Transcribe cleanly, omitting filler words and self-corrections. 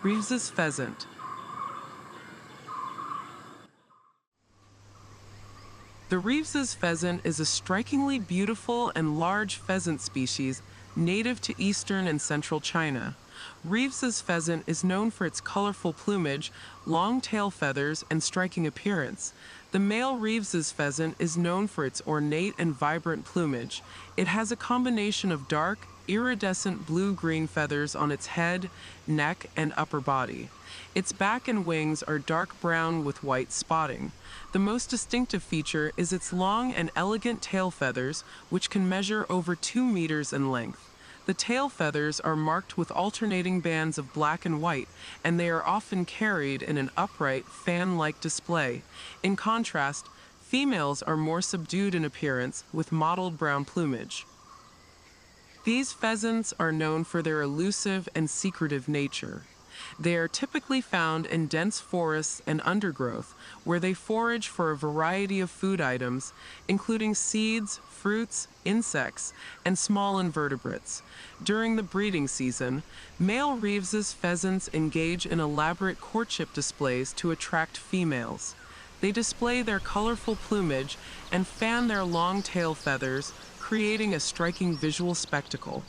Reeves's pheasant. The Reeves's pheasant is a strikingly beautiful and large pheasant species native to eastern and central China. Reeves's pheasant is known for its colorful plumage, long tail feathers, and striking appearance. The male Reeves's pheasant is known for its ornate and vibrant plumage. It has a combination of dark, iridescent blue-green feathers on its head, neck, and upper body. Its back and wings are dark brown with white spotting. The most distinctive feature is its long and elegant tail feathers, which can measure over 2 meters in length. The tail feathers are marked with alternating bands of black and white, and they are often carried in an upright, fan-like display. In contrast, females are more subdued in appearance with mottled brown plumage. These pheasants are known for their elusive and secretive nature. They are typically found in dense forests and undergrowth, where they forage for a variety of food items, including seeds, fruits, insects, and small invertebrates. During the breeding season, male Reeves's pheasants engage in elaborate courtship displays to attract females. They display their colorful plumage and fan their long tail feathers, creating a striking visual spectacle.